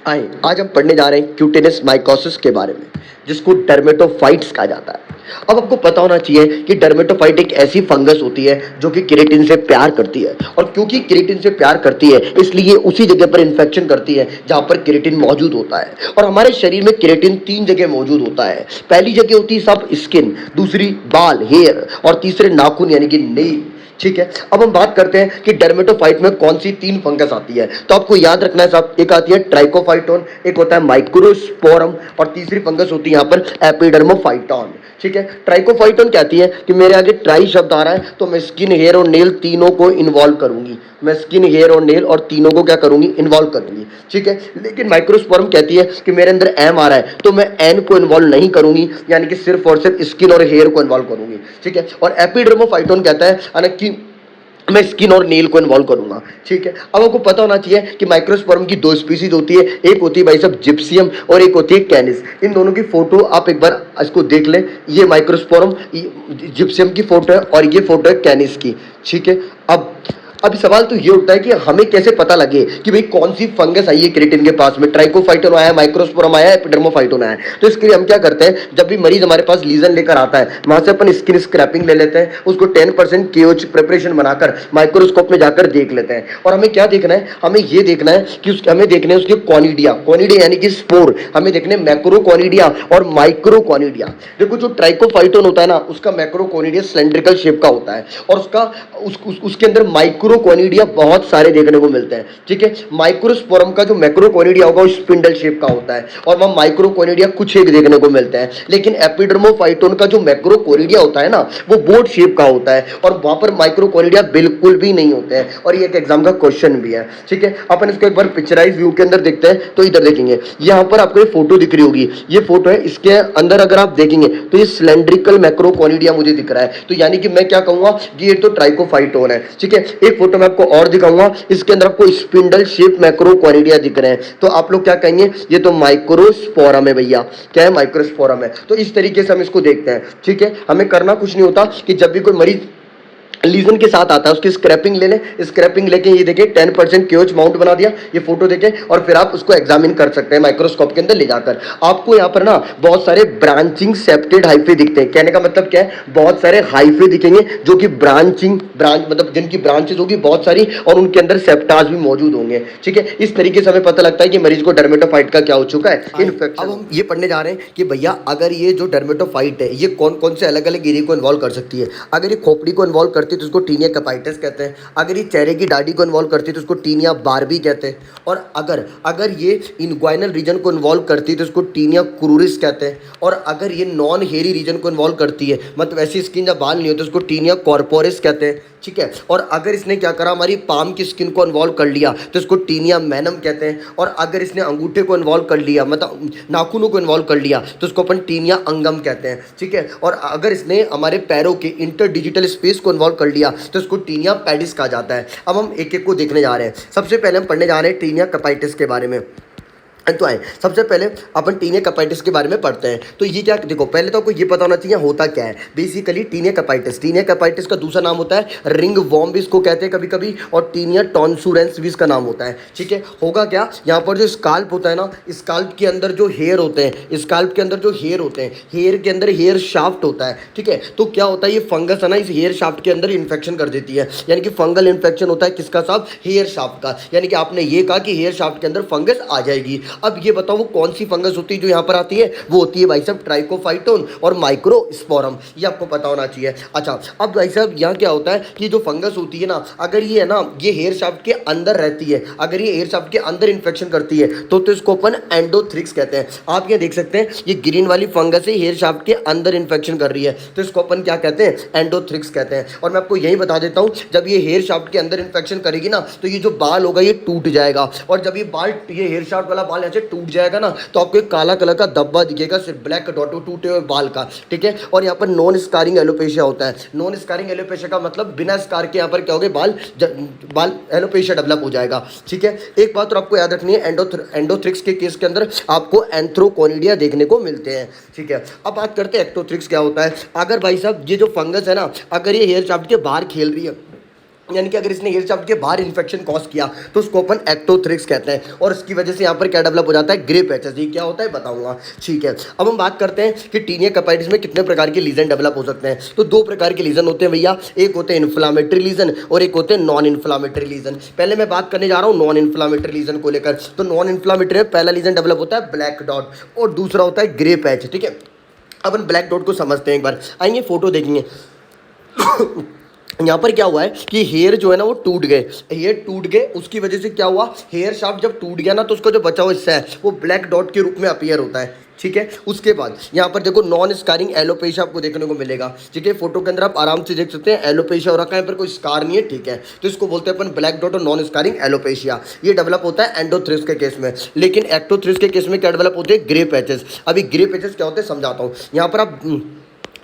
आए आज हम पढ़ने जा रहे हैं क्यूटेनस माइकोसिस के बारे में, जिसको डर्मेटोफाइट्स कहा जाता है। अब आपको पता होना चाहिए कि डर्मेटोफाइट एक ऐसी फंगस होती है जो कि केरेटिन से प्यार करती है, और क्योंकि केरेटिन से प्यार करती है इसलिए उसी जगह पर इन्फेक्शन करती है जहां पर केरेटिन मौजूद होता है। और हमारे शरीर में केरेटिन 3 जगह मौजूद होता है। पहली जगह होती है सब स्किन, दूसरी बाल हेयर, और तीसरे नाखून यानी कि नेल। ठीक है, अब हम बात करते हैं कि डर्मेटोफाइट में कौन सी 3 फंगस आती है। तो आपको याद रखना है साहब, एक आती है ट्राइकोफाइटोन, एक होता है माइक्रोस्पोरम, और तीसरी फंगस होती है यहाँ पर एपिडर्मोफाइटोन। ठीक है, ट्राइकोफाइटोन कहती है कि मेरे आगे ट्राई शब्द आ रहा है तो मैं स्किन हेयर और नेल तीनों को इन्वॉल्व करूंगी, मैं स्किन हेयर और नेल और तीनों को क्या करूंगी, इन्वॉल्व करूंगी। ठीक है, लेकिन माइक्रोस्पोरम कहती है कि मेरे अंदर एम आ रहा है तो मैं एन को इन्वॉल्व नहीं करूंगी, यानी कि सिर्फ और सिर्फ स्किन और हेयर को इन्वॉल्व करूंगी। ठीक है, और एपिडर्मोफाइटोन कहता है कि मैं स्किन और नेल को इन्वॉल्व करूंगा। ठीक है, अब आपको पता होना चाहिए कि माइक्रोस्पोरम की 2 स्पीसीज होती है, एक होती है भाई साहब जिप्सियम और एक होती है कैनिस। इन दोनों की फोटो आप एक बार इसको देख लें, ये माइक्रोस्पोरम जिप्सियम की फोटो है और ये फोटो है कैनिस की। ठीक है, अब सवाल तो ये उठता है कि हमें कैसे पता लगे कि भाई कौन सी फंगस आई है केरेटिन के पास में, ट्राइकोफाइटोन आया है, माइक्रोस्पोरम आया है, एपिडर्मोफाइटोन आया है। तो इसके लिए हम क्या करते हैं, जब भी मरीज हमारे पास लीजन लेकर आता है वहां से अपन स्किन स्क्रैपिंग ले लेते हैं, उसको 10% केओच प्रिपरेशन बनाकर माइक्रोस्कोप में जाकर देख लेते हैं। और हमें क्या देखना है, हमें ये देखना है कि हमें देखना है उसके कॉनिडिया, कॉनिडिया यानी कि स्पोर, हमें देखने मैक्रो कॉनिडिया और माइक्रो कॉनिडिया। देखो जो ट्राइकोफाइटोन होता है ना, उसका मैक्रो कॉनिडिया सिलेंड्रिकल शेप का होता है, और उसके अंदर माइक्रो कॉनिडिया बहुत सारे देखने को मिलते हैं। ठीक है, माइक्रोस्पोरम का जो मैक्रो कॉनिडिया होगा वो स्पिंडल शेप का होता है, और वहां माइक्रो कॉनिडिया कुछ एक देखने को मिलते हैं। लेकिन एपिडर्मोफाइटोन का जो मैक्रो कॉनिडिया होता है ना, वो बोट शेप का होता है, और वहां पर माइक्रो कॉनिडिया बिल्कुल भी नहीं होते हैं। और ये एक एग्जाम का क्वेश्चन भी है। ठीक है, अपन इसको एक बार पिक्चराइज व्यू के अंदर देखते हैं। तो इधर देखेंगे, यहाँ पर आपको ये फोटो दिख रही होगी, ये फोटो है, इसके अंदर अगर आप देखेंगे तो ये सिलेंड्रिकल मैक्रो कॉनिडिया मुझे दिख रहा है। तो यानी कि मैं क्या कहूंगा कि ये तो ट्राइकोफाइटोन है। ठीक है, एक फोटो में आपको और दिखाऊंगा, इसके अंदर आपको स्पिंडल शेप मैक्रो कॉनिडिया दिख रहे हैं। तो आप लोग क्या कहेंगे, ये तो माइक्रोस्पोरम है भैया। क्या है, माइक्रोस्पोरम है। तो इस तरीके से हम इसको देखते हैं। ठीक है, हमें करना कुछ नहीं होता कि जब भी कोई मरीज लीजन के साथ आता है उसकी स्क्रैपिंग ले लें, स्क्रैपिंग लेके ये देखें 10% क्योच माउंट बना दिया, ये फोटो देखें, और फिर आप उसको एग्जामिन कर सकते हैं माइक्रोस्कोप के अंदर ले जाकर। आपको यहाँ पर ना बहुत सारे ब्रांचिंग सेप्टेड हाइफे दिखते हैं। कहने का मतलब क्या है, बहुत सारे हाइफे दिखेंगे जो कि ब्रांच मतलब जिनकी ब्रांचेस होगी बहुत सारी, और उनके अंदर सेप्टास भी मौजूद होंगे। ठीक है, इस तरीके से हमें पता लगता है कि मरीज को डर्मेटोफाइट का क्या हो चुका है, इन्फेक्शन। अब हम ये पढ़ने जा रहे हैं कि भैया अगर ये जो डर्मेटोफाइट है ये कौन कौन से अलग अलग एरिया को इन्वॉल्व कर सकती है। अगर ये खोपड़ी को इन्वॉल्व करती है तो उसको टीनिया कैपाइटिस कहते हैं। अगर ये चेहरे की दाढ़ी को इन्वॉल्व करती है तो उसको टीनिया बार्बी कहते हैं। और अगर ये इनग्वाइनल रीजन को इन्वॉल्व करती है तो उसको टीनिया क्रूरिस कहते हैं। और अगर ये नॉन हेयरी रीजन को इन्वॉल्व करती है, मतलब ऐसी स्किन जब बाल नहीं होते, उसको टीनिया कॉर्पोरिस कहते हैं। ठीक है, और अगर इसने क्या करा, हमारी पाम की स्किन को इन्वॉल्व कर लिया तो इसको टीनिया मैनम कहते हैं। और अगर इसने अंगूठे को इन्वॉल्व कर लिया, मतलब नाखूनों को इन्वॉल्व कर लिया, तो उसको अपन टीनिया अंगम कहते हैं। ठीक है, और अगर इसने हमारे पैरों के इंटर डिजिटल स्पेस को इन्वॉल्व कर लिया तो इसको टीनिया पैडिस कहा जाता है। अब हम एक एक को देखने जा रहे हैं। सबसे पहले हम पढ़ने जा रहे हैं टीनिया कैपाइटिस के बारे में। तो आए सबसे पहले अपन टीनिया कैपाइटिस के बारे में पढ़ते हैं। तो ये क्या, देखो पहले तो आपको ये पता होना चाहिए होता क्या है। बेसिकली टीनिया कैपाइटिस का दूसरा नाम होता है रिंग वॉर्म भी इसको कहते हैं कभी कभी, और टीनिया टॉन्सुरेंस भी इसका नाम होता है। ठीक है, होगा क्या, यहाँ पर जो स्काल्प होता है ना, स्काल्प के अंदर जो हेयर होते हैं, स्काल्प के अंदर जो हेयर होते हैं, हेयर के अंदर हेयर शाफ्ट होता है। ठीक है, तो क्या होता है, ये फंगस है ना, इस हेयर शाफ्ट के अंदर इन्फेक्शन कर देती है, यानी कि फंगल इन्फेक्शन होता है किसका साहब, हेयर शाफ्ट का। यानी कि आपने ये कहा कि हेयर शाफ्ट के अंदर फंगस आ जाएगी। अब ये बताओ वो कौन सी फंगस होती है जो यहाँ पर आती है, वो होती है भाई साहब ट्राइकोफाइटोन और माइक्रोस्पोरम, ये आपको पता होना चाहिए। अच्छा, अब भाई साहब यहाँ क्या होता है कि जो फंगस होती है ना, अगर ये है ना, ये हेयर शाफ्ट के अंदर रहती है, अगर ये हेयर शाफ्ट के अंदर इन्फेक्शन करती है तो इसको अपन एंडोथ्रिक्स कहते हैं। आप ये देख सकते हैं, ये ग्रीन वाली फंगस है, हेयर शाफ्ट के अंदर इन्फेक्शन कर रही है, तो इसको अपन क्या कहते हैं, एंडोथ्रिक्स कहते हैं। और मैं आपको यही बता देता हूँ, जब ये हेयर शाफ्ट के अंदर इन्फेक्शन करेगी ना, तो ये जो बाल होगा ये टूट जाएगा, और जब ये हेयर शाफ्ट वाला बाल ऐसे टूट जाएगा ना, तो आपको एक काला कलर का धब्बा दिखेगा, सिर्फ ब्लैक डॉट टूटे हुए बाल का। ठीक है, और यहाँ पर नॉन स्कारिंग एलोपेशिया होता है। नॉन स्कारिंग एलोपेशिया का मतलब बिना स्कार के यहाँ पर क्या होगा, बाल एलोपेशिया डेवलप हो जाएगा। ठीक है, एक बात और आपको याद रखनी है, एंडोथ्रिक्स के केस के अंदर आपको एंथ्रोकोनिडिया देखने को मिलते हैं। ठीक है, अब बात करते हैं एक्टोथ्रिक्स क्या होता है। अगर भाई साहब ये जो फंगस है ना, अगर ये हेयर शाफ्ट के बाहर खेल रही है, यानी कि अगर इसने एयर शाफ्ट के बाहर इन्फेक्शन कॉज किया तो उसको अपन एक्टोथ्रिक्स कहते हैं, और इसकी वजह से यहाँ पर क्या डेवलप हो जाता है, ग्रे पैचेस। ये क्या होता है बताऊंगा, ठीक है। अब हम बात करते हैं कि टीनिया कैपाइटिस में कितने प्रकार के लीजन डेवलप हो सकते हैं। तो दो प्रकार के लीजन होते हैं भैया, एक होते हैं इन्फ्लामेटरी लीजन और एक होते हैं नॉन इन्फ्लामेटरी लीजन। पहले मैं बात करने जा रहा हूँ नॉन इन्फ्लामेटरी लीजन को लेकर। तो नॉन इन्फ्लामेटरी में पहला लीजन डेवलप होता है ब्लैक डॉट और दूसरा होता है ग्रे पैच, ठीक है। अब हम ब्लैक डॉट को समझते हैं, एक बार आइए फोटो देखेंगे। यहाँ पर क्या हुआ है कि हेयर जो है ना वो टूट गए, हेयर टूट गए, उसकी वजह से क्या हुआ, हेयर शाफ्ट जब टूट गया ना तो उसका जो बचा हुआ हिस्सा है वो ब्लैक डॉट के रूप में अपीयर होता है, ठीक है। उसके बाद यहाँ पर देखो नॉन स्कारिंग एलोपेशिया आपको देखने को मिलेगा, ठीक है। फोटो के अंदर आप आराम से देख सकते हैं एलोपेशिया हो रखा है, पर कोई स्कार नहीं है, ठीक है। तो इसको बोलते हैं अपन ब्लैक डॉट और नॉन स्कारिंग एलोपेशिया। ये डेवलप होता है एंडोथ्रिस के केस में, लेकिन एक्टोथ्रिस के केस में क्या डेवलप होते हैं, ग्रे पैचेस। अभी ग्रे पैचेस क्या होते हैं समझाता हूँ। यहाँ पर आप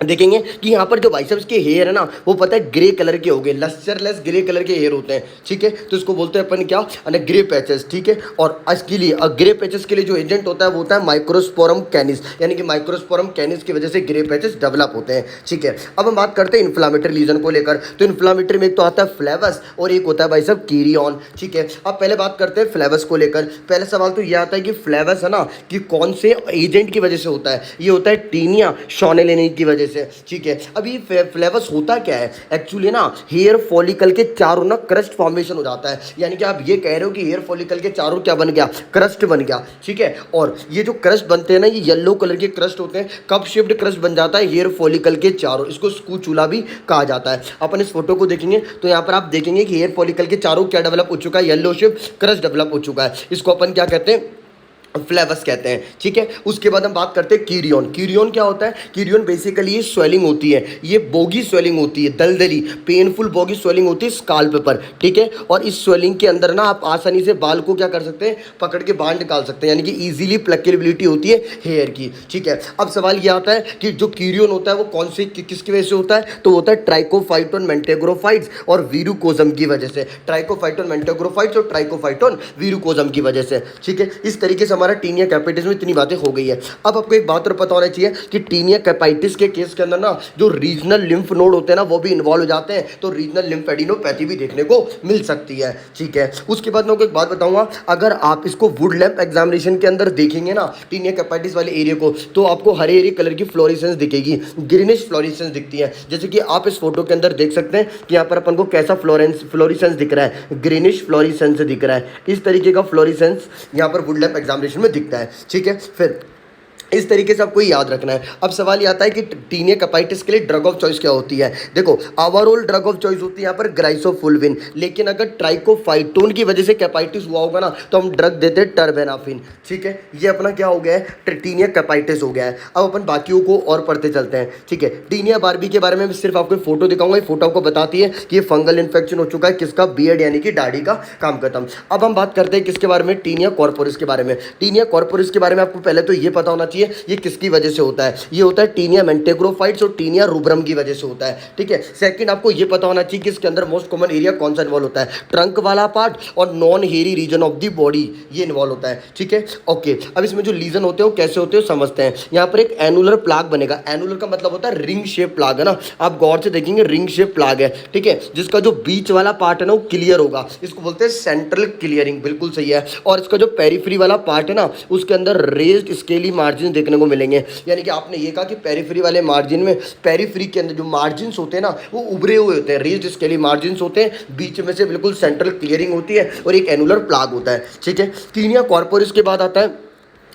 देखेंगे कि यहाँ पर जो बाइसेप्स के हेयर है ना वो पता है ग्रे कलर के हो गए, लस्टरलेस ग्रे कलर के हेयर होते हैं, ठीक है। तो इसको बोलते हैं अपन क्या, ग्रे पैचेस, ठीक है। और इसके लिए ग्रे पैचेस के लिए जो एजेंट होता है वो होता है माइक्रोस्पोरम कैनिस, यानी कि माइक्रोस्पोरम कैनिस की वजह से ग्रे पैचेस डेवलप होते हैं, ठीक है। अब हम बात करते हैं इन्फ्लामेटरी लीजन को लेकर। तो इन्फ्लामेटरी में एक तो आता है फ्लेवस और एक होता है भाई साहब कीरियन, ठीक है। अब पहले बात करते हैं फ्लेवस को लेकर। पहले सवाल तो ये आता है कि फ्लेवस है ना कि कौन से एजेंट की वजह से होता है, ये होता है टीनिया शॉनेलेनी की वजह से, ठीक है। अब ये फ्लेवस होता क्या है एक्चुअली ना, हेयर फॉलिकल के चारों ना क्रस्ट फॉर्मेशन हो जाता है, यानी कि आप ये कह रहे हो कि हेयर फॉलिकल के चारों क्या बन गया, क्रस्ट बन गया, ठीक है। और ये जो क्रस्ट बनते हैं ना ये येलो कलर के क्रस्ट होते हैं, कप शेप्ड क्रस्ट बन जाता है हेयर फॉलिकल के चारों, इसको स्कूचुला भी कहा जाता है। अपन इस फोटो को देखेंगे तो यहाँ पर आप देखेंगे कि हेयर फॉलिकल के चारों क्या डेवलप हो चुका है, येलो शेप क्रस्ट डेवलप हो चुका है, इसको अपन क्या कहते हैं, फ्लेवस कहते हैं, ठीक है। उसके बाद हम बात करते हैं कीरियन। कीरियन क्या होता है, कीरियन बेसिकली ये स्वेलिंग होती है, ये बोगी स्वेलिंग होती है, दलदली पेनफुल बोगी स्वेलिंग होती है स्काल्प पर, ठीक है। और इस स्वेलिंग के अंदर ना आप आसानी से बाल को क्या कर सकते हैं, पकड़ के बाहर निकाल सकते हैं, यानी कि इजीली प्लकेबिलिटी होती है हेयर की, ठीक है। अब सवाल ये आता है कि जो कीरियन होता है वो कौन से किसकी वजह से होता है, तो होता है ट्राइकोफाइटोन मेंटेग्रोफाइट्स और वीरुकोजम की वजह से, ट्राइकोफाइटोन मेंटेग्रोफाइट्स और ट्राइकोफाइटोन वीरुकोजम की वजह से, ठीक है। इस तरीके से हमारा टीनिया कैपाइटिस में इतनी बातें हो गई है। अब आपको एक बात और पता होना चाहिए कि टीनिया कैपाइटिस के केस के अंदर ना जो रीजनल लिम्फ नोड होते हैं ना वो भी इन्वॉल्व हो जाते हैं, तो रीजनल लिम्फेडिनोपैथी भी देखने को मिल सकती है, ठीक है। उसके बाद मैं आपको एक बात बताऊंगा, अगर आप इसको वुड लैंप एग्जामिनेशन के अंदर देखेंगे ना टीनिया कैपाइटिस वाले एरिया को, तो आपको हरे हरे कलर की फ्लोरेसेंस दिखेगी, ग्रीनिश फ्लोरेसेंस दिखती है, जैसे कि आप इस फोटो के अंदर देख सकते हैं कि यहाँ पर अपन को कैसा फ्लोरेसेंस दिख रहा है, ग्रीनिश फ्लोरेसेंस दिख रहा है। इस तरीके का फ्लोरेसेंस यहाँ पर वुड लैंप एग्जामिनेशन में दिखता है, ठीक है। फिर इस तरीके से आपको याद रखना है। अब सवाल ये आता है कि टीनिया कैपाइटिस के लिए ड्रग ऑफ चॉइस क्या होती है। देखो ओवरऑल ड्रग ऑफ चॉइस होती है यहाँ पर ग्राइसोफुल्विन, लेकिन अगर ट्राइकोफाइटोन की वजह से कैपाइटिस हुआ होगा ना तो हम ड्रग देते हैं टर्बेनाफिन, ठीक है। ये अपना क्या हो गया है, टीनिया कैपाइटिस हो गया है। अब अपन बाकियों को और पढ़ते चलते हैं, ठीक है। टीनिया बार्बी के बारे में मैं सिर्फ आपको फोटो दिखाऊंगा, ये फोटो आपको बताती है कि ये फंगल इन्फेक्शन हो चुका है किसका, बियर्ड यानी कि दाढ़ी का, काम खत्म। अब हम बात करते हैं किसके बारे में, टीनिया कॉर्पोरिस के बारे में। टीनिया कॉर्पोरिस के बारे में आपको पहले तो ये पता होना चाहिए ये किसकी वजह से होता है, ये होता है टीनिया मेंटेग्रोफाइट्स और टीनिया रूब्रम की वजह से होता है, ठीक है। सेकंड आपको ये पता होना चाहिए कि इसके अंदर मोस्ट कॉमन एरिया कौन सा इन्वॉल्व होता है, ट्रंक वाला पार्ट और non hairy region of the body, ये इन्वॉल्व होता है, ठीक है। ओके, अब इसमें जो लीजन होते हैं वो कैसे होते हैं समझते हैं। यहाँ पर एक एनुलर प्लाग बनेगा, एनुलर का मतलब होता है रिंग शेप प्लाग, है ना, आप गौर से देखेंगे रिंग शेप प्लाग है, ठीक है, जिसका जो बीच वाला पार्ट है ना वो क्लियर होगा, इसको बोलते हैं सेंट्रल क्लियरिंग, बिल्कुल सही है। और इसका जो पेरिफेरी वाला पार्ट है ना उसके अंदर रेज्ड स्केली मार्जिन देखने को मिलेंगे, यानी कि आपने ये कहा कि पेरिफेरी वाले मार्जिन में, पेरिफेरी के अंदर जो मार्जिन्स होते हैं ना वो उभरे हुए होते हैं, रेज्ड स्केली मार्जिन्स होते हैं, बीच में से बिल्कुल सेंट्रल क्लियरिंग होती है और एक एनुलर प्लाग होता है, ठीक है। टीनिया कॉर्पोरिस के बाद आता है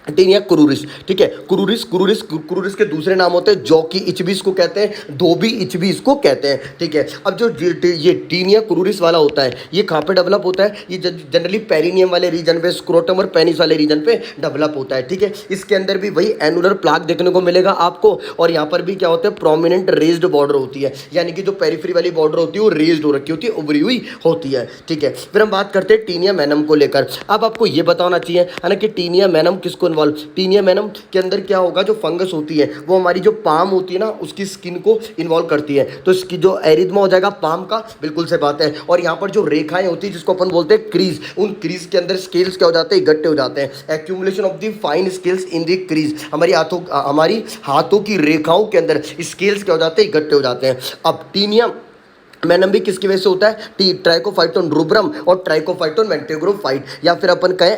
टीनिया क्रूरिस, ठीक है। क्रूरिस के दूसरे नाम होते हैं जॉकी इच भी इसको कहते हैं, धोबी इच भी इसको कहते हैं, ठीक है। अब जो ये टीनिया क्रूरिस वाला होता है ये कहाँ पे डेवलप होता है, ये जनरली पेरिनियम वाले रीजन पे, स्क्रोटम और पेनिस वाले रीजन पे डेवलप होता है, ठीक है। इसके अंदर भी वही एनुलर प्लाग देखने को मिलेगा आपको, और यहाँ पर भी क्या होता है, प्रोमिनेंट रेज्ड बॉर्डर होती है, यानी कि जो पेरिफेरी वाली बॉर्डर होती है वो रेज्ड हो रखी होती है, उभरी हुई होती है, ठीक है। फिर हम बात करते हैं टीनिया मैनम को लेकर। अब आपको ये बताना चाहिए है ना कि टीनिया मैनम किसको, टीनिया मैनम के अंदर क्या होगा, जो फंगस होती है वो हमारी जो पाम होती है ना उसकी स्किन को इन्वॉल्व करती है, तो इसकी जो एरिथमा हो जाएगा पाम का, बिल्कुल से बात है। और यहाँ पर जो रेखाएं होती है जिसको अपन बोलते हैं क्रीज, उन क्रीज के अंदर स्केल्स क्या हो जाते हैं, इकट्ठे हो जाते हैं, accumulation of the fine scales in the crease, हमारी हाथों की रेखाओं के अंदर स्केल्स क्या हो जाते हैं, इकट्ठे हो जाते हैं। अब टीनिया वेनम भी किसकी वजह से होता है? ट्राइकोफाइटोन रूब्रम और ट्राइकोफाइटोन वेंट्रिग्रोफाइट, या फिर अपन कहें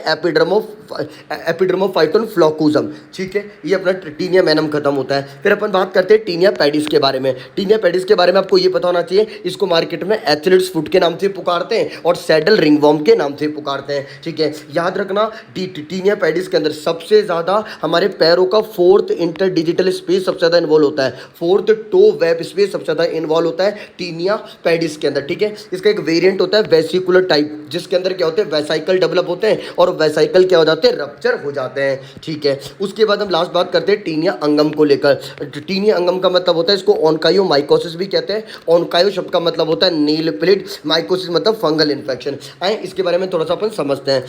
एपिडर्मोफाइटोन फ्लोकुजम। ठीक है, ये अपना टीनिया वेनम खत्म होता है। फिर अपन बात करते हैं टीनिया पेडिस के बारे में। टीनिया पेडिस के बारे में आपको ये पता होना चाहिए, इसको मार्केट में एथलीट्स फुट के नाम से पुकारते हैं और सैडल रिंगवॉर्म के नाम से पुकारते हैं। ठीक है, याद रखना टीनिया पेडिस के अंदर सबसे ज़्यादा हमारे पैरों का फोर्थ इंटरडिजिटल स्पेस सबसे ज़्यादा इन्वॉल्व होता है, फोर्थ टो वेब स्पेस सबसे ज़्यादा इन्वॉल्व होता है टीनिया पेडिस के अंदर। ठीक है, इसका एक वेरिएंट होता है वेसिकुलर टाइप, जिसके अंदर क्या होते हैं? वेसाइकल डेवलप होते हैं और वेसाइकल क्या हो जाते हैं? रप्चर हो जाते हैं। ठीक है, उसके बाद हम लास्ट बात करते हैं टीनिया अंगम को लेकर। टीनिया अंगम का मतलब होता है, इसको ऑनकायोमाइकोसिस भी कहते हैं। ऑनकायो शब्द का मतलब होता है नील प्लेट, माइकोसिस मतलब फंगल इन्फेक्शन। आए इसके बारे में थोड़ा सा अपन समझते हैं।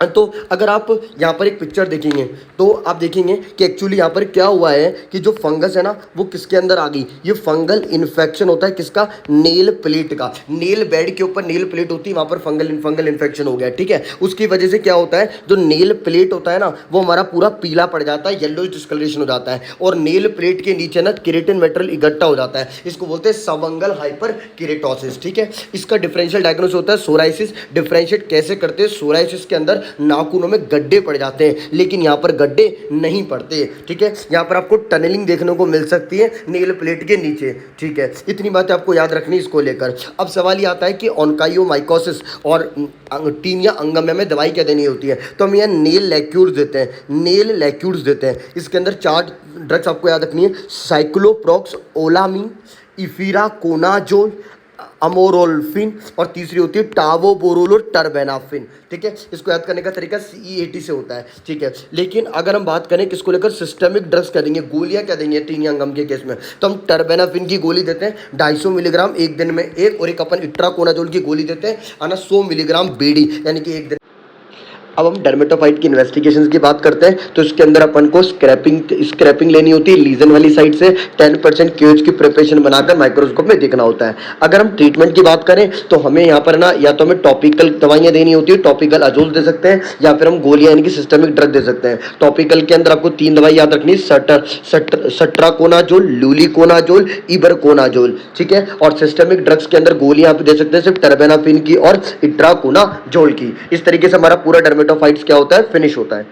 तो अगर आप यहाँ पर एक पिक्चर देखेंगे तो आप देखेंगे कि एक्चुअली यहाँ पर क्या हुआ है कि जो फंगस है ना वो किसके अंदर आ गई। ये फंगल इन्फेक्शन होता है किसका? नेल प्लेट का। नेल बेड के ऊपर नेल प्लेट होती है, वहाँ पर फंगल इन्फेक्शन हो गया। ठीक है, उसकी वजह से क्या होता है, जो नेल प्लेट होता है ना वो हमारा पूरा पीला पड़ जाता है, येलो डिस्कलरेशन हो जाता है, और नेल प्लेट के नीचे ना केरेटिन मेटेरियल इकट्ठा हो जाता है। इसको बोलते हैं सबंगल हाइपर केरेटोसिस। ठीक है, इसका डिफरेंशियल डायग्नोसिस होता है सोराइसिस। डिफरेंशिएट कैसे करते हैं? सोराइसिस के अंदर नाखूनों में गड्ढे पड़ जाते हैं, लेकिन यहाँ पर गड्ढे नहीं पड़ते। ठीक है, यहाँ पर आपको टनलिंग देखने को मिल सकती है नेल प्लेट के नीचे। ठीक है, इतनी बातें आपको याद रखनी इसको लेकर। अब सवाल ये आता है कि ऑनकायोमाइकोसिस और टीनिया अंगम में दवाई क्या देनी होती है? तो हम यहाँ नेल लैक्यूर्स देते हैं, नेल लैक्यूर्स देते हैं। इसके अंदर 4 ड्रग्स आपको याद रखनी है, साइक्लोप्रोक्स ओलामीन, इफिराकोनाजोल, अमोरोल्फिन, और तीसरी होती है टावोबोरोल और टर्बेनाफिन। ठीक है, इसको याद करने का तरीका CEAT से होता है। ठीक है, लेकिन अगर हम बात करें किसको लेकर, सिस्टमिक ड्रग्स क्या देंगे, गोलियां क्या देंगे टीनिया अंगम के केस में, तो हम टर्बेनाफिन की गोली देते हैं 250 मिलीग्राम एक दिन में एक, और एक अपन इट्राकोनाजोल की गोली देते हैं 100 मिलीग्राम बीडी, यानी कि एक दिन। अब हम डर्मेटोफाइट की इन्वेस्टिगेशंस की बात करते हैं, तो इसके अंदर अपन को स्क्रैपिंग लेनी होती है लीजन वाली साइड से, 10% क्यूज की प्रिपरेशन बनाकर माइक्रोस्कोप में देखना होता है। अगर हम ट्रीटमेंट की बात करें तो हमें यहाँ पर ना या तो हमें टॉपिकल दवाइयाँ देनी होती है, टॉपिकल अजोल दे सकते हैं, या फिर हम गोलियाँ यानी कि सिस्टमिक ड्रग दे सकते हैं। टॉपिकल के अंदर आपको 3 दवाई याद रखनी, सट्राकोनाजोल, लूलिकोनाजोल, इबरकोनाजोल। ठीक है, और सिस्टमिक ड्रग्स के अंदर गोलियाँ आप दे सकते हैं सिर्फ टर्बेनाफिन की और इट्राकोनाजोल की। इस तरीके से हमारा पूरा डर्मेटोफाइट्स क्या होता है? फिनिश होता है।